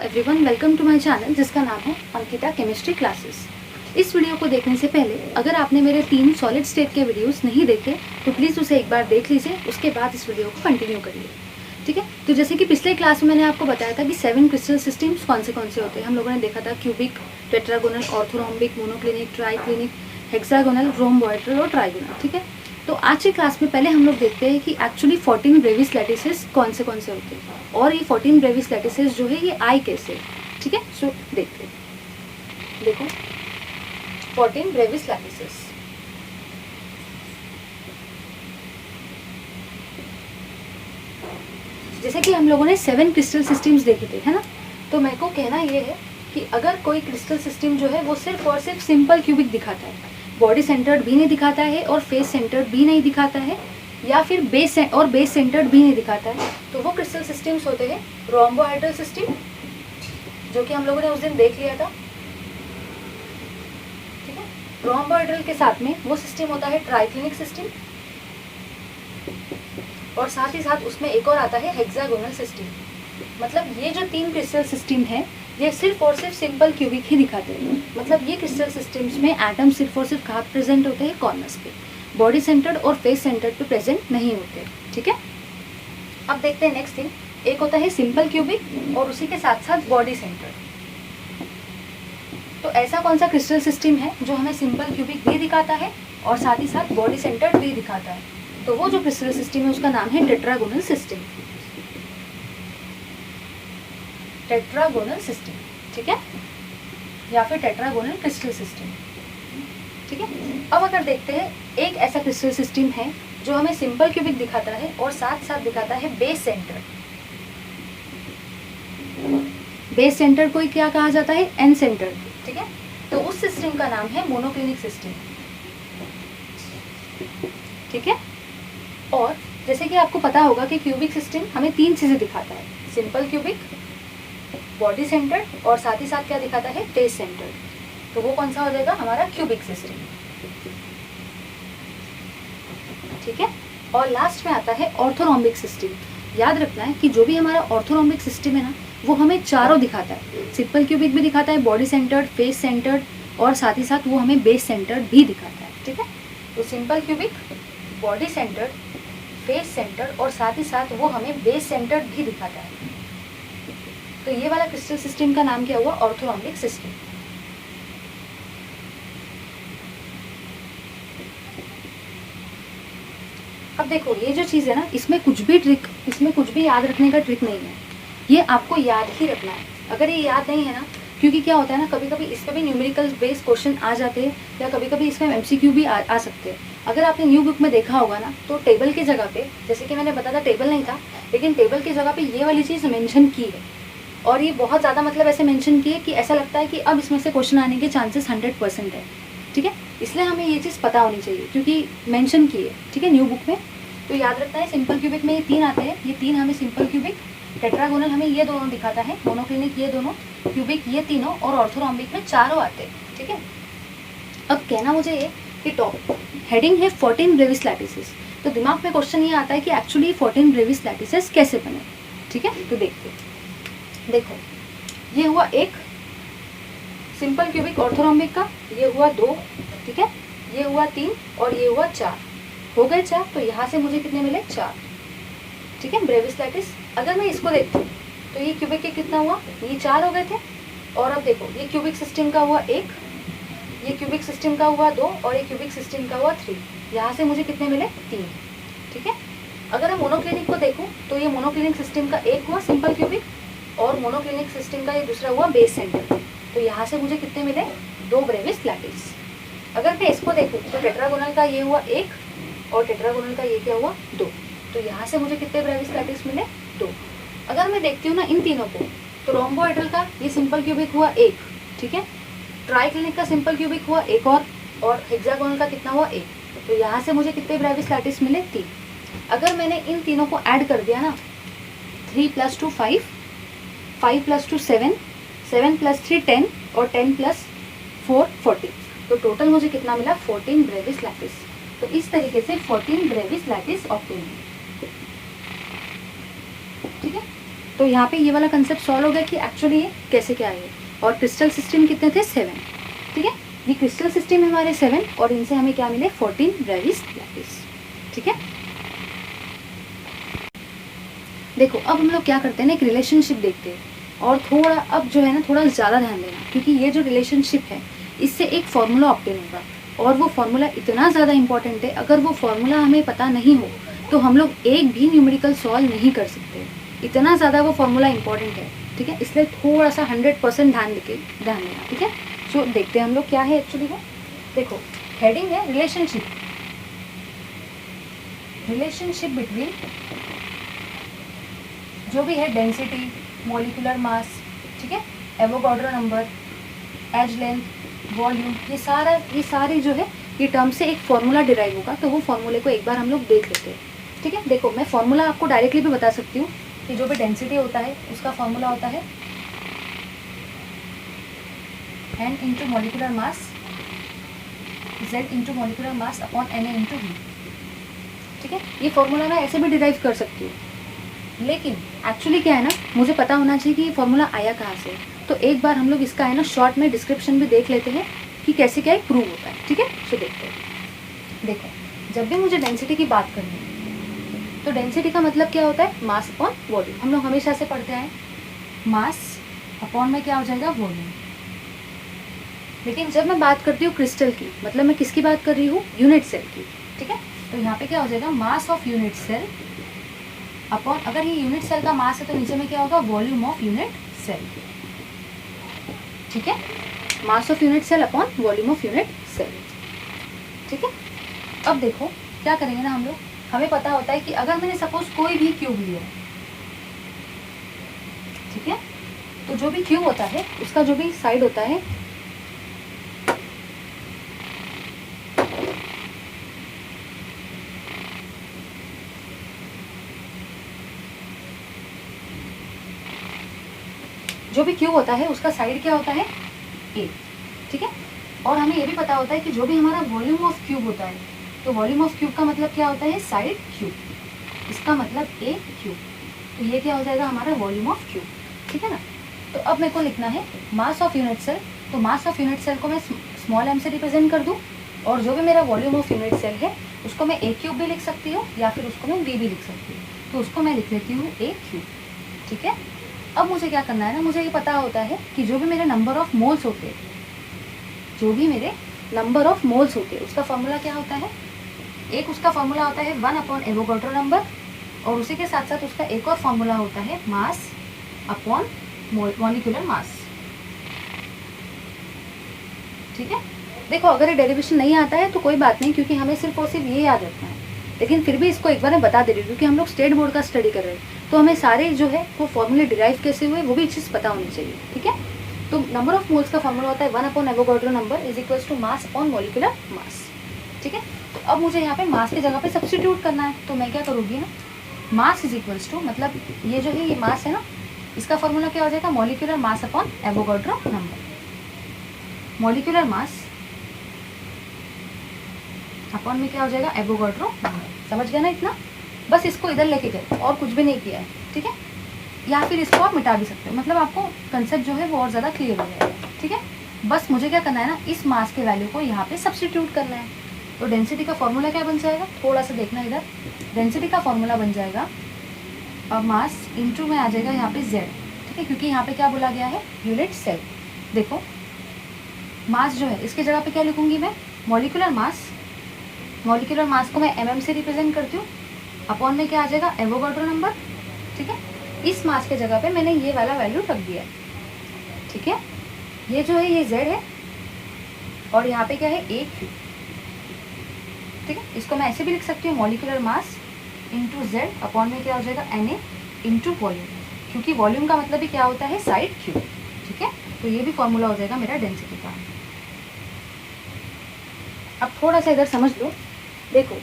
Everyone, welcome to my channel जिसका नाम है अंकिता केमिस्ट्री क्लासेस। इस वीडियो को देखने से पहले अगर आपने मेरे 3 सॉलिड स्टेट के वीडियोस नहीं देखे तो प्लीज़ उसे एक बार देख लीजिए, उसके बाद इस वीडियो को कंटिन्यू करिए। ठीक है, तो जैसे कि पिछले क्लास में मैंने आपको बताया था कि 7 क्रिस्टल सिस्टम्स कौन से होते हैं। हम लोगों ने देखा था cubic, tetragonal, orthorhombic, monoclinic, triclinic, hexagonal, rhomboidal और ट्राइगोनल। ठीक है, तो आज की क्लास में पहले हम लोग देखते हैं कि एक्चुअली 14 ब्रेविस लैटिसेस कौन से होते हैं और ये 14 ब्रेविस लैटिसेस जो है ये आई कैसे। ठीक है, सो देखते हैं। देखो 14 ब्रेविस लैटिसेस। जैसे कि हम लोगों ने 7 क्रिस्टल सिस्टम्स देखे थे, है ना। तो मेरे को कहना ये है कि अगर कोई क्रिस्टल सिस्टम जो है वो सिर्फ और सिर्फ सिंपल क्यूबिक दिखाता है, बॉडी सेंटर्ड भी नहीं दिखाता है और फेस सेंटर्ड भी नहीं दिखाता है, या फिर बेस सेंटर्ड भी नहीं दिखाता है, तो वो क्रिस्टल सिस्टम्स होते हैं रोम्बोहाइड्रल सिस्टम, जो कि हम लोगों ने उस दिन देख लिया था। ठीक है, रोम्बोहाइड्रल के साथ में वो सिस्टम होता है ट्राइक्लिनिक सिस्टम, और साथ ही साथ उसमें एक और आता है हेक्सागोनल सिस्टम। मतलब ये जो 3 क्रिस्टल सिस्टम है ये सिर्फ और सिर्फ सिंपल क्यूबिक ही दिखाते हैं। मतलब ये क्रिस्टल सिस्टम्स में एटम सिर्फ और सिर्फ कहाँ प्रेजेंट होते हैं, कॉर्नर्स पे, बॉडी सेंटर्ड और फेस सेंटर्ड पे प्रेजेंट नहीं होते। ठीक है, अब देखते हैं नेक्स्ट थिंग। एक होता है सिंपल क्यूबिक और उसी के साथ साथ बॉडी सेंटर्ड। तो ऐसा कौन सा क्रिस्टल सिस्टम है जो हमें सिंपल क्यूबिक भी दिखाता है और साथ ही साथ बॉडी सेंटर्ड भी दिखाता है? तो वो जो क्रिस्टल सिस्टम है उसका नाम है टेट्रागोनल सिस्टम। टेट्रागोनल सिस्टम, ठीक है, या फिर टेट्रागोनल क्रिस्टल सिस्टम। ठीक है, अब अगर देखते हैं एक ऐसा क्रिस्टल सिस्टम है जो हमें सिंपल क्यूबिक दिखाता है और साथ साथ दिखाता है बेस सेंटर। बेस सेंटर को क्या कहा जाता है, एन सेंटर। ठीक है, तो उस सिस्टम का नाम है मोनोक्लिनिक सिस्टम। ठीक है, और जैसे कि आपको पता होगा कि क्यूबिक सिस्टम हमें 3 चीजें दिखाता है, सिंपल क्यूबिक, बॉडी सेंटर्ड और साथ ही साथ क्या दिखाता है, फेस सेंटर्ड। तो वो कौन सा हो जाएगा, हमारा क्यूबिक सिस्टम। ठीक है, और लास्ट में आता है ऑर्थोरोम्बिक सिस्टम। याद रखना है कि जो भी हमारा ऑर्थोरोम्बिक सिस्टम है ना, वो हमें चारों दिखाता है, सिंपल क्यूबिक भी दिखाता है, बॉडी सेंटर्ड, फेस सेंटर्ड और साथ ही साथ वो हमें बेस सेंटर्ड भी दिखाता है। ठीक है, तो simple cubic, body centred, face centred और साथ ही साथ वो हमें बेस सेंटर्ड भी दिखाता है। तो ये वाला क्रिस्टल सिस्टम का नाम क्या हुआ, ऑर्थोरोम्बिक सिस्टम। अब देखो ये जो चीज़ है ना, इसमें कुछ भी याद रखने का ट्रिक नहीं है, ये आपको याद ही रखना है। अगर ये याद नहीं है ना, क्योंकि क्या होता है ना, कभी कभी इस पर भी न्यूमेरिकल बेस्ड क्वेश्चन आ जाते हैं या कभी कभी इसमें एमसीक्यू भी आ सकते हैं। अगर आपने न्यू बुक में देखा होगा ना, तो टेबल की जगह पे, जैसे कि मैंने बताया था टेबल नहीं था, लेकिन टेबल की जगह पे ये वाली चीज़ मेंशन की है, और ये बहुत ज़्यादा मतलब ऐसे मेंशन की है कि ऐसा लगता है कि अब इसमें से क्वेश्चन आने के चांसेस 100% है। ठीक है, इसलिए हमें ये चीज़ पता होनी चाहिए क्योंकि मेंशन की है। ठीक है, न्यू बुक में। तो याद रखना है, सिंपल क्यूबिक में ये 3 आते हैं, ये 3 हमें सिंपल क्यूबिक, टेट्रागोनल हमें ये दोनों दिखाता है, मोनोक्लिनिक ये दोनों, क्यूबिक ये तीनों, और ऑर्थोरोम्बिक में चारों आते हैं। ठीक है, अब कहना मुझे ये कि टॉप हेडिंग है 14 ब्रेविस लैटिसेस, तो दिमाग में क्वेश्चन ये आता है कि एक्चुअली 14 ब्रेविस लैटिसेस कैसे बने। ठीक है, तो देखो ये हुआ एक सिंपल क्यूबिक ऑर्थोरोम्बिक का, ये हुआ 2, ठीक है, ये हुआ 3 और ये हुआ 4, हो गए 4। तो यहाँ से मुझे कितने मिले, 4। ठीक है, ब्रेविस लैटिस। अगर मैं इसको देखती हूँ तो ये क्यूबिक के कितना हुआ, ये 4 हो गए थे। और अब देखो ये क्यूबिक सिस्टम का हुआ 1, ये क्यूबिक सिस्टम का हुआ 2 और ये क्यूबिक सिस्टम का हुआ 3। यहाँ से मुझे कितने मिले, 3। ठीक है, अगर मैं मोनोक्लिनिक को देखूँ तो ये मोनोक्लिनिक सिस्टम का 1 हुआ सिंपल क्यूबिक और मोनोक्लिनिक सिस्टम का ये दूसरा हुआ बेस सेंटर। तो यहाँ से मुझे कितने मिले, 2 ब्रेविस लैटिस। अगर मैं इसको देखूँ तो टेट्रागोनल का ये हुआ 1 और टेट्रागोनल का ये क्या हुआ, 2। तो यहाँ से मुझे कितने ब्रेविस लैटिस मिले, 2। अगर मैं देखती हूँ ना इन तीनों को, तो रोम्बोहाइड्रल का ये सिंपल क्यूबिक हुआ 1, ठीक है, ट्राइक्लिनिक का सिंपल क्यूबिक हुआ 1 और हेक्सागोनल का कितना हुआ, 1। तो यहाँ से मुझे कितने ब्रेविस लैटिस मिले, 3। अगर मैंने इन तीनों को ऐड कर दिया ना, 3 + 2 5, 5 + 2 7, 7 + 3 10 और 10 + 4 40। तो टोटल मुझे कितना मिला, 14 ब्रेविस लैटिस। तो इस तरीके से 14 ब्रेविस लैटिस ऑब्टेन है। ठीक है, तो यहाँ पे ये वाला कंसेप्ट सॉल्व हो गया कि एक्चुअली ये कैसे क्या है। और क्रिस्टल सिस्टम कितने थे 7, ठीक है। ये क्रिस्टल सिस्टम हमारे 7 और इनसे हमें क्या मिले 14 ब्रेविस लैपिस, ठीक है। देखो अब हम लोग क्या करते हैं ना, एक रिलेशनशिप देखते हैं और थोड़ा अब जो है ना थोड़ा ज़्यादा ध्यान देना, क्योंकि ये जो रिलेशनशिप है इससे एक फॉर्मूला ऑब्टेन होगा और वो फॉर्मूला इतना ज़्यादा इंपॉर्टेंट है। अगर वो फॉर्मूला हमें पता नहीं हो तो हम लोग एक भी न्यूमेरिकल सॉल्व नहीं कर सकते, इतना ज़्यादा वो फॉर्मूला इंपॉर्टेंट है, ठीक है। इसलिए थोड़ा सा 100% ध्यान देना, ठीक है। सो देखते हैं हम लोग क्या है एक्चुअली वो। देखो हेडिंग है रिलेशनशिप बिटवीन जो भी है डेंसिटी, मॉलिक्यूलर मास, ठीक है, Avogadro number, edge length, volume, ये सारे जो है ये टर्म से एक फॉर्मूला डिराइव होगा। तो वो फॉर्मूले को एक बार हम लोग देख लेते हैं, ठीक है। देखो मैं फॉर्मूला आपको डायरेक्टली भी बता सकती हूँ कि जो भी डेंसिटी होता है उसका फॉर्मूला होता है n into molecular mass z into molecular mass upon Na into v, ठीक है। ये फॉर्मूला मैं ऐसे भी डिराइव कर सकती हूँ, लेकिन एक्चुअली क्या है ना, मुझे पता होना चाहिए कि ये फॉर्मूला आया कहाँ से। तो एक बार हम लोग इसका है ना शॉर्ट में डिस्क्रिप्शन भी देख लेते हैं कि कैसे क्या प्रूव होता है, ठीक है। सो देखते हैं। देखो जब भी मुझे डेंसिटी की बात करनी है तो डेंसिटी का मतलब क्या होता है, मास अपॉन वॉल्यूम। हम लोग हमेशा से पढ़ते हैं मास अपॉन में क्या हो जाएगा, वॉल्यूम। लेकिन जब मैं बात करती हूँ क्रिस्टल की, मतलब मैं किसकी बात कर रही हूँ, यूनिट सेल की, ठीक है। तो यहाँ पे क्या हो जाएगा, mass of unit cell upon, अगर ये यूनिट सेल का मास है तो नीचे में क्या होगा, वॉल्यूम ऑफ यूनिट सेल, ठीक है। Mass of unit cell upon volume of unit cell, ठीक है। अब देखो क्या करेंगे ना हम लोग, हमें पता होता है कि अगर मैंने सपोज कोई भी क्यूब लिया, ठीक है, तो जो भी क्यूब होता है उसका जो भी साइड होता है उसका साइड क्या होता है, ए, ठीक है। और हमें ये भी पता होता है कि जो भी हमारा वॉल्यूम ऑफ क्यूब होता है, तो वॉल्यूम ऑफ क्यूब का मतलब क्या होता है, साइड क्यूब, इसका मतलब ए क्यूब। तो ये क्या हो जाएगा हमारा वॉल्यूम ऑफ क्यूब, ठीक है ना। तो अब मेरे को लिखना है मास ऑफ यूनिट सेल। तो मास ऑफ यूनिट सेल को मैं स्मॉल m से रिप्रेजेंट कर दूँ, और जो भी मेरा वॉल्यूम ऑफ यूनिट सेल है उसको मैं ए क्यूब भी लिख सकती हूँ या फिर उसको मैं वी भी लिख सकती हूँ। तो उसको मैं लिख लेती हूँ ए क्यूब, ठीक है। अब मुझे क्या करना है ना, मुझे ये पता होता है कि जो भी मेरे नंबर ऑफ मोल्स होते हैं, उसका फॉर्मूला क्या होता है, एक उसका फॉर्मूला होता है 1 अपॉन एवोगाड्रो नंबर, और उसी के साथ साथ उसका एक और फॉर्मूला होता है मास अपॉन मॉलिक्यूलर मास, ठीक है। देखो अगर ये डेरिवेशन नहीं आता है तो कोई बात नहीं, क्योंकि हमें सिर्फ और सिर्फ ये याद रखना है, लेकिन फिर भी इसको एक बार मैं बता दे रही हूँ क्योंकि हम लोग स्टेट बोर्ड का स्टडी कर रहे हैं, तो हमें सारे जो है वो फॉर्मूले डिराइव कैसे हुए वो भी चीज़ पता होनी चाहिए, ठीक है। तो नंबर ऑफ मोल्स का फॉर्मूला होता है 1 upon Avogadro number is equals to mass upon molecular mass, ठीक है। तो अब मुझे यहाँ पे मास की जगह पे सब्स्टिट्यूट करना है, तो मैं क्या करूँगी ना, मास इज इक्वल्स टू, मतलब ये जो है ये मास है ना, इसका फॉर्मूला क्या हो जाएगा, molecular mass upon Avogadro number. Molecular mass upon में क्या हो जाएगा, एवोगाड्रो नंबर। समझ गया ना इतना, बस इसको इधर लेके गए और कुछ भी नहीं किया है, ठीक है। या फिर इसको आप मिटा भी सकते हो, मतलब आपको कंसेप्ट जो है वो और ज़्यादा क्लियर हो जाएगा, ठीक है। बस मुझे क्या करना है ना, इस मास के वैल्यू को यहाँ पे सब्स्टिट्यूट करना है। तो डेंसिटी का फॉर्मूला क्या बन जाएगा, थोड़ा सा देखना इधर, डेंसिटी का फॉर्मूला बन जाएगा और मास इंटू में आ जाएगा यहाँ पे z, ठीक है, क्योंकि यहाँ पे क्या बोला गया है, यूनिट सेल। देखो मास जो है इसकी जगह पे क्या लिखूंगी मैं, मॉलिक्यूलर मास को मैं mm से रिप्रेजेंट करती हूँ, अपॉन में क्या आ जाएगा, एवोगाड्रो नंबर, ठीक है। इस मास के जगह पे मैंने ये वाला वैल्यू रख दिया है, ठीक है। ये जो है ये z है और यहाँ पे क्या है, ए क्यूब, ठीक है। इसको मैं ऐसे भी लिख सकती हूँ, molecular mass into z upon में क्या हो जाएगा, Na इंटू वॉल्यूम, क्योंकि वॉल्यूम का मतलब भी क्या होता है, साइड क्यूब, ठीक है। तो ये भी फॉर्मूला हो जाएगा मेरा डेंसिटी का। अब थोड़ा सा इधर समझ लो, देखो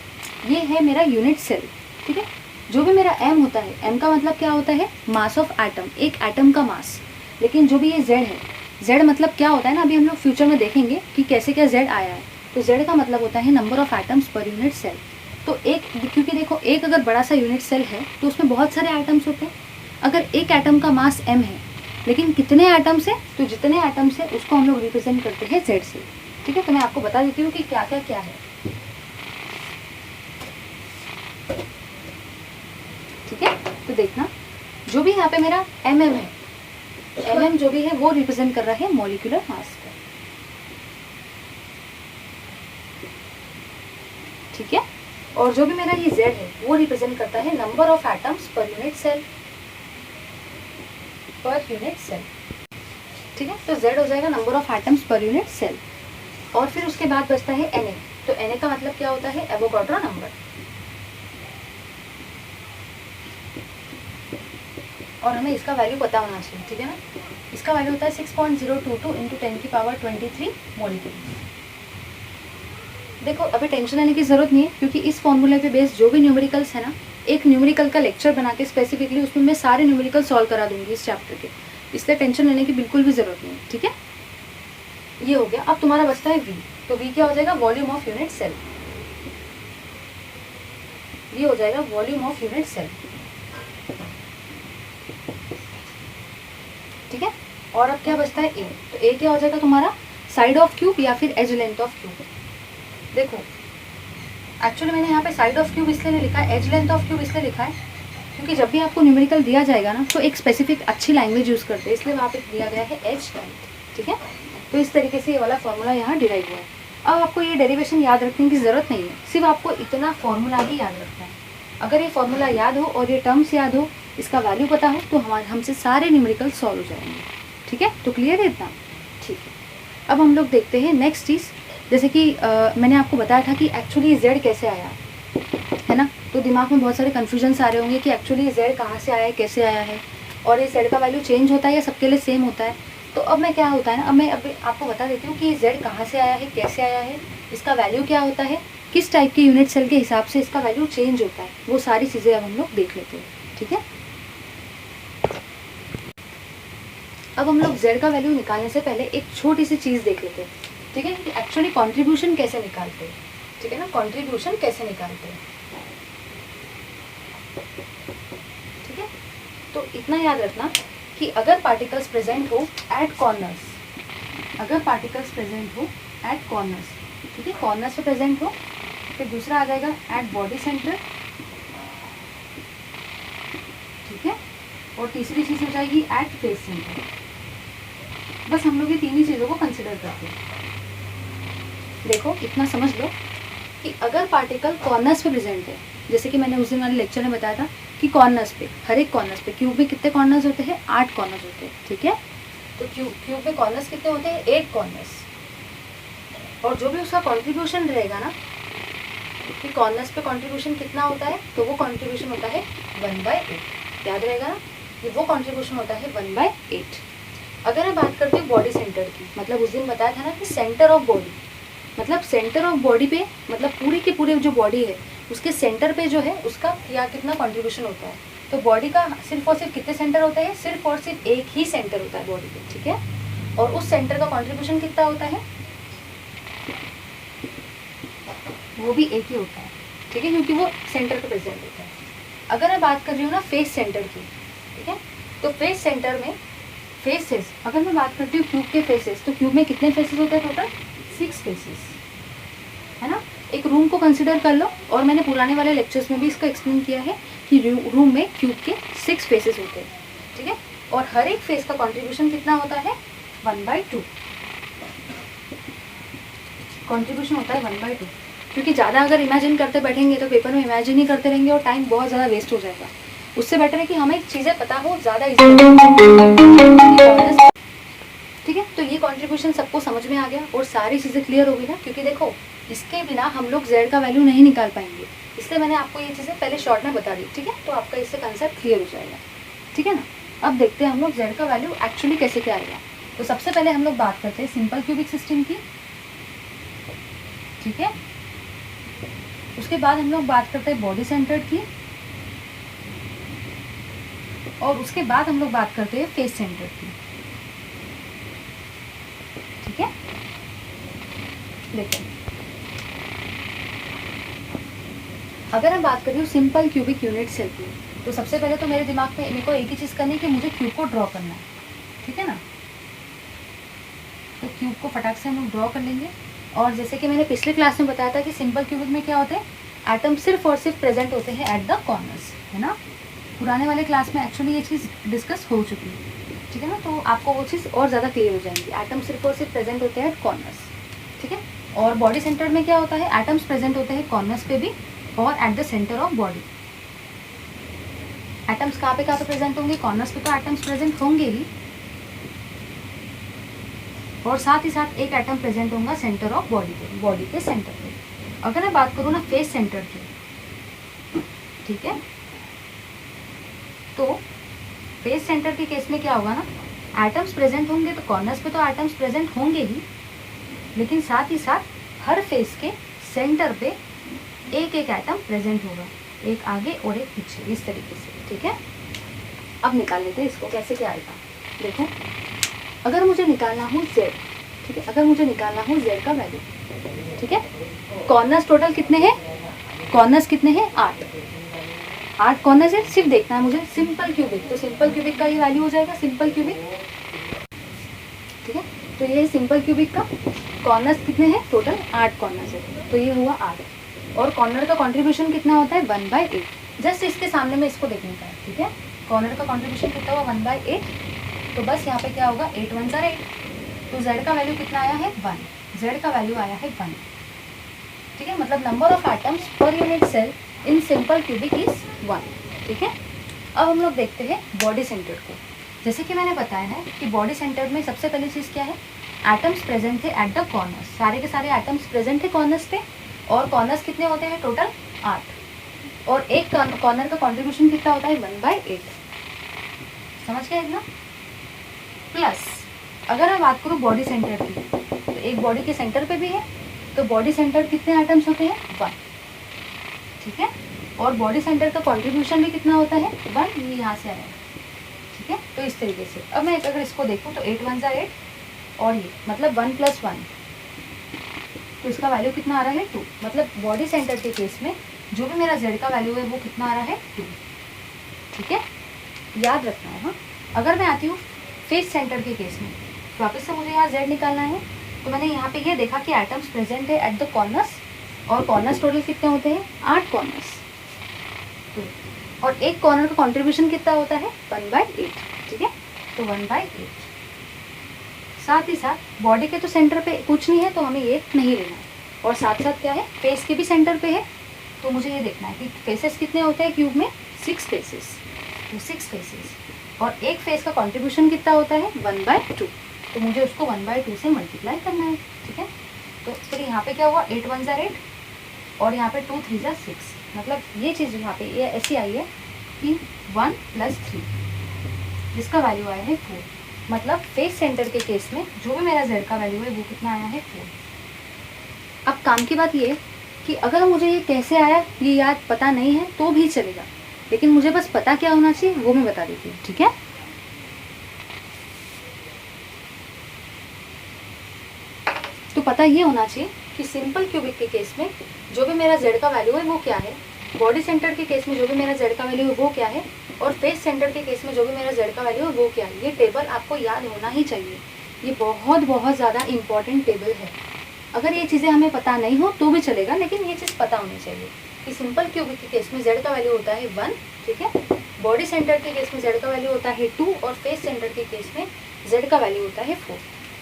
ये है मेरा यूनिट सेल, ठीक है। जो भी मेरा m होता है, m का मतलब क्या होता है, मास ऑफ एटम, एक एटम का मास। लेकिन जो भी ये z है, z मतलब क्या होता है ना, अभी हम लोग फ्यूचर में देखेंगे कि कैसे क्या z आया है। तो z का मतलब होता है number of atoms per unit cell. तो एक, क्योंकि देखो एक अगर बड़ा सा यूनिट सेल है तो उसमें बहुत सारे आइटम्स होते हैं, अगर एक एटम का मास m है लेकिन कितने एटम्स है, तो जितने एटम्स है उसको हम लोग रिप्रेजेंट करते हैं z से। ठीक है, तो मैं आपको बता देती हूँ कि क्या क्या है। ठीक है, तो देखना जो भी यहाँ पे मेरा mm है, mm जो भी है वो रिप्रेजेंट कर रहा है मॉलिक्यूलर मास को। ठीक है, और जो भी मेरा ये z है वो रिप्रेजेंट करता है number of atoms per unit cell, ठीक है, तो z हो जाएगा number of atoms per unit cell. और फिर उसके बाद बचता है Na, तो Na का मतलब क्या होता है, एवोगाड्रो नंबर। और हमें इसका वैल्यू पता होना चाहिए। ठीक है ना, इसका वैल्यू होता है 6.022 इंटू 10⁻23 मोलिक्यूल। देखो अभी टेंशन लेने की जरूरत नहीं है, क्योंकि इस फॉर्मूले पे बेस्ड जो भी न्यूमेरिकल्स है ना, एक न्यूमेरिकल का लेक्चर बना के स्पेसिफिकली उसमें मैं सारे न्यूमेरिकल सॉल्व करा दूंगी इस चैप्टर के, इसलिए टेंशन लेने की बिल्कुल भी जरूरत नहीं है। ठीक है, ये हो गया। अब तुम्हारा बचता है V, तो V क्या हो जाएगा, volume of unit cell. V हो जाएगा वॉल्यूम ऑफ यूनिट सेल। ठीक है, और अब क्या बचता है A, तो A क्या हो जाएगा तुम्हारा, साइड ऑफ क्यूब या फिर एज लेंथ ऑफ क्यूब। देखो एक्चुअली मैंने यहाँ पे साइड ऑफ क्यूब इसलिए नहीं लिखा है, एज लेंथ ऑफ क्यूब इसलिए लिखा है क्योंकि जब भी आपको न्यूमेरिकल दिया जाएगा ना, तो एक स्पेसिफिक अच्छी लैंग्वेज यूज़ करते हैं, इसलिए वहाँ पे दिया गया है एज लेंथ। ठीक है, तो इस तरीके से ये वाला फॉर्मूला यहाँ डिराइव हुआ है। अब आपको ये डेरिवेशन याद रखने की ज़रूरत नहीं है, सिर्फ आपको इतना फॉर्मूला ही याद रखना है। अगर ये फॉर्मूला याद हो और ये टर्म्स याद हो, इसका वैल्यू पता हो, तो हमसे सारे न्यूमेरिकल सॉल्व हो जाएंगे। ठीक है, तो क्लियर है इतना? ठीक है, अब हम लोग देखते हैं नेक्स्ट चीज़। जैसे कि मैंने आपको बताया था कि एक्चुअली z कैसे आया है ना, तो दिमाग में बहुत सारे कन्फ्यूजन्स आ रहे होंगे कि एक्चुअली z कहाँ से आया है, कैसे आया है, और ये z का वैल्यू चेंज होता है या सबके लिए सेम होता है। तो अब मैं क्या होता है ना, अब मैं आपको बता देती हूँ कि z कहाँ से आया है, कैसे आया है, इसका वैल्यू क्या होता है, किस टाइप के यूनिट सेल के हिसाब से इसका वैल्यू चेंज होता है, वो सारी चीज़ें अब हम लोग देख लेते हैं। ठीक है, अब हम लोग z का वैल्यू निकालने से पहले एक छोटी सी चीज़ देख लेते हैं। ठीक है, कि एक्चुअली कंट्रीब्यूशन कैसे निकालते हैं। ठीक है ना, कंट्रीब्यूशन कैसे निकालते हैं। ठीक है, तो इतना याद रखना कि अगर पार्टिकल्स प्रेजेंट हो एट कॉर्नर्स, अगर पार्टिकल्स प्रेजेंट हो एट कॉर्नर्स, ठीक है, कॉर्नर्स पे प्रेजेंट हो, फिर दूसरा आ जाएगा एट बॉडी सेंटर। ठीक है, और तीसरी चीज़ हो जाएगी एट फेस सेंटर। बस हम लोग ये तीन ही चीज़ों को कंसिडर करते हैं। देखो इतना समझ लो कि अगर पार्टिकल कॉर्नर्स पे प्रेजेंट है, जैसे कि मैंने उस दिन वाले लेक्चर में बताया था कि कॉर्नर्स पे, हर एक कॉर्नर्स पे, क्यूब में कितने कॉर्नर्स होते हैं, 8 कॉर्नर्स होते हैं। ठीक है, तो क्यूब में कॉर्नर्स कितने होते हैं, 8 कॉर्नर्स। और जो भी उसका कॉन्ट्रीब्यूशन रहेगा ना, कि कॉर्नर्स पे कॉन्ट्रीब्यूशन कितना होता है, तो वो कॉन्ट्रीब्यूशन होता है 1/8। याद रहेगा ना, ये वो कॉन्ट्रीब्यूशन होता है 1/8। अगर मैं बात करती हूँ बॉडी सेंटर की, मतलब उस दिन बताया था ना कि सेंटर ऑफ बॉडी, मतलब सेंटर ऑफ बॉडी पे, मतलब पूरी की पूरी जो बॉडी है उसके सेंटर पे जो है उसका या कितना कंट्रीब्यूशन होता है। तो बॉडी का सिर्फ और सिर्फ कितने सेंटर होते हैं, सिर्फ और सिर्फ एक ही सेंटर होता है बॉडी पे। ठीक है, और उस सेंटर का कंट्रीब्यूशन कितना होता है, वो भी एक ही होता है। ठीक है, क्योंकि वो सेंटर पे प्रेजेंट होता है। अगर मैं बात कर रही हूँ ना फेस सेंटर की, ठीक है, तो फेस सेंटर में फेसेस, अगर मैं बात करती हूँ क्यूब के फेसेस, तो क्यूब में कितने फेसेस होते हैं, टोटल 6 फेसेस, है ना। एक रूम को कंसिडर कर लो, और मैंने पुराने वाले लेक्चर्स में भी इसको एक्सप्लेन किया है कि रूम में क्यूब के 6 फेसेस होते हैं। ठीक है, और हर एक फेस का कंट्रीब्यूशन कितना होता है, 1/2 कंट्रीब्यूशन होता है, 1/2। क्योंकि ज़्यादा अगर इमेजिन करते बैठेंगे तो पेपर में इमेजिन ही करते रहेंगे और टाइम बहुत ज़्यादा वेस्ट हो जाएगा। उससे बेटर है कि हमें चीज़ें पता हो, ज़्यादा इजी। ठीक है, तो ये कंट्रीब्यूशन सबको समझ में आ गया और सारी चीज़ें क्लियर हो गई ना, क्योंकि देखो इसके बिना हम लोग z का वैल्यू नहीं निकाल पाएंगे, इसलिए मैंने आपको ये चीज़ें पहले शॉर्ट में बता दी। ठीक है, तो आपका इससे कंसेप्ट क्लियर हो जाएगा। ठीक है ना, अब देखते हैं हम लोग z का वैल्यू एक्चुअली कैसे क्या आएगा। तो सबसे पहले हम लोग बात करते हैं सिंपल क्यूबिक सिस्टम की। ठीक है, उसके बाद हम लोग बात करते हैं बॉडी सेंटर्ड की, और उसके बाद हम लोग बात करते हैं फेस सेंटर्ड की। ठीक है, देखो अगर मैं बात कर रही हूँ सिंपल क्यूबिक यूनिट सेल की, तो सबसे पहले तो मेरे दिमाग में मेरे को एक ही चीज़ करनी है कि मुझे क्यूब को ड्रॉ करना है, ठीक है ना। तो क्यूब को फटाक से हम लोग ड्रॉ कर लेंगे। और जैसे कि मैंने पिछले क्लास में बताया था कि सिंपल क्यूबिक में क्या होता है, एटम सिर्फ और सिर्फ प्रेजेंट होते हैं एट द कॉर्नर्स, है ना। पुराने वाले क्लास में एक्चुअली ये चीज़ डिस्कस हो चुकी है, ठीक है ना। तो आपको वो चीज़ और ज़्यादा क्लियर हो जाएंगी। एटम सिर्फ और सिर्फ प्रेजेंट होते हैं एट कॉर्नर्स, ठीक है। और बॉडी सेंटर में क्या होता है, एटम्स प्रेजेंट होते हैं कॉर्नर्स पे भी और at the centre of body. Atoms कहाँ पे प्रेजेंट होंगे, कॉर्नर्स पे तो एटम्स प्रेजेंट होंगे ही, और साथ ही साथ एक एटम प्रेजेंट होगा सेंटर ऑफ बॉडी पे, बॉडी के सेंटर पे। अगर मैं बात करूँ ना फेस सेंटर की, ठीक है, तो फेस सेंटर के केस में क्या होगा ना, एटम्स प्रेजेंट होंगे तो कॉर्नर्स पे तो एटम्स प्रेजेंट होंगे ही, लेकिन साथ ही साथ हर फेस के सेंटर पे एक एक एटम प्रेजेंट होगा, एक आगे और एक पीछे, इस तरीके से, ठीक है। अब निकाल लेते हैं इसको, कैसे क्या आएगा। देखो, अगर मुझे निकालना हो z, ठीक है, अगर मुझे निकालना हो z का वैल्यू, ठीक है, कॉर्नर्स टोटल कितने हैं, कॉर्नर्स कितने हैं, 8 कॉर्नर्स है। सिर्फ देखना है मुझे सिंपल क्यूबिक, तो सिंपल क्यूबिक का ये वैल्यू हो जाएगा सिंपल क्यूबिक, ठीक है। तो ये सिंपल क्यूबिक का कॉर्नर्स कितने हैं, टोटल 8 कॉर्नर्स है, तो ये हुआ 8। और कॉर्नर का कंट्रीब्यूशन कितना होता है, 1/8। जस्ट इसके सामने में इसको देखने का है, ठीक है। कॉर्नर का कंट्रीब्यूशन कितना हुआ, 1/8। तो बस यहाँ पे क्या होगा, 8 1 8। तो z का वैल्यू कितना आया है, 1। z का वैल्यू आया है 1, ठीक है। मतलब number of atoms per unit cell in simple cubic is 1, ठीक है। अब हम लोग देखते हैं बॉडी सेंटर को। जैसे कि मैंने बताया है कि बॉडी सेंटर में सबसे पहली चीज़ क्या है, एटम्स प्रेजेंट थे एट द कॉर्नर्स। सारे के सारे एटम्स प्रेजेंट थे कॉर्नर्स पे, और कॉर्नर्स कितने होते हैं, टोटल 8। और एक कॉर्नर का कॉन्ट्रीब्यूशन कितना होता है, 1/8। समझ गए ना। प्लस अगर मैं बात करूँ बॉडी सेंटर की, तो एक बॉडी के सेंटर पे भी है, तो बॉडी सेंटर कितने एटम्स होते हैं, 1, ठीक है। और बॉडी सेंटर का कंट्रीब्यूशन भी कितना होता है, 1, ये यहाँ से आया, ठीक है। तो इस तरीके से अब मैं अगर इसको देखूँ तो 8 1 8, और ये मतलब 1 + 1, तो इसका वैल्यू कितना आ रहा है, 2। मतलब बॉडी सेंटर के केस में जो भी मेरा z का वैल्यू है वो कितना आ रहा है, 2, ठीक है। याद रखना है। हाँ, अगर मैं आती हूँ फेस सेंटर के केस में, वापस से मुझे यहाँ z निकालना है, तो मैंने यहाँ पे ये देखा कि एटम्स प्रेजेंट है एट द कॉर्नर्स, और कॉर्नर्स टोटल कितने होते हैं, 8 कॉर्नर्स। और एक कॉर्नर का कंट्रीब्यूशन कितना होता है, 1/8, ठीक है। तो 1/8। साथ ही साथ बॉडी के तो सेंटर पे कुछ नहीं है, तो हमें ये नहीं लेना है। और साथ साथ क्या है, फेस के भी सेंटर पे है, तो मुझे ये देखना है कि फेसेस कितने होते हैं क्यूब में, 6 फेसेस, तो 6 फेसेस। और एक फेस का कंट्रीब्यूशन कितना होता है, 1/2, तो मुझे उसको 1/2 से मल्टीप्लाई करना है, ठीक है। तो फिर यहाँ पे क्या हुआ, 8 1 8, और यहाँ पे 2 3 6। मतलब ये चीज़ यहाँ पे ये ऐसी आई है कि 1 + 3, जिसका वैल्यू आया है 4। मतलब फेस सेंटर के केस में जो भी मेरा z का वैल्यू है वो कितना आया है, 4। अब काम की बात ये है कि अगर मुझे ये कैसे आया ये याद पता नहीं है तो भी चलेगा, लेकिन मुझे बस पता क्या होना चाहिए वो मैं बता देती हूँ, ठीक है। तो पता ये होना चाहिए कि सिंपल क्यूबिक के केस में जो भी मेरा z का वैल्यू है वो क्या है, बॉडी सेंटर के केस में जो भी मेरा z का वैल्यू है वो क्या है, और फेस सेंटर के केस में जो भी मेरा z का वैल्यू है वो क्या है। ये टेबल आपको याद होना ही चाहिए, ये बहुत बहुत ज़्यादा इंपॉर्टेंट टेबल है। अगर ये चीज़ें हमें पता नहीं हो तो भी चलेगा, लेकिन ये चीज़ पता होनी चाहिए कि सिंपल क्यूबिक के केस में z का वैल्यू होता है 1, ठीक है। बॉडी सेंटर के केस में z का वैल्यू होता है 2, और फेस सेंटर के केस में z का वैल्यू होता है 4,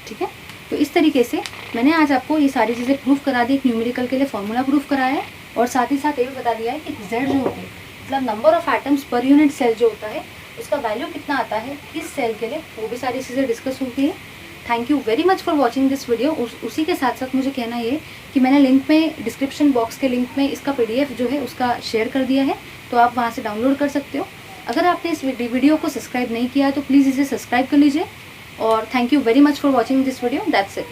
ठीक है। तो इस तरीके से मैंने आज आपको ये सारी चीज़ें प्रूफ करा दी, एक न्यूमेरिकल के लिए फॉर्मूला प्रूफ कराया है, और साथ ही साथ ये भी बता दिया है कि z जो होता है मतलब number of atoms per unit cell जो होता है उसका वैल्यू कितना आता है इस सेल के लिए, वो भी सारी चीज़ें डिस्कस होती है। Thank you very much for watching this video. उसी के साथ साथ मुझे कहना ये कि मैंने लिंक में, डिस्क्रिप्शन बॉक्स के लिंक में इसका PDF जो है उसका शेयर कर दिया है, तो आप वहाँ से डाउनलोड कर सकते हो। अगर आपने इस वीडियो को सब्सक्राइब नहीं किया है तो प्लीज़ इसे सब्सक्राइब कर लीजिए। और thank you very much for watching this video, that's it.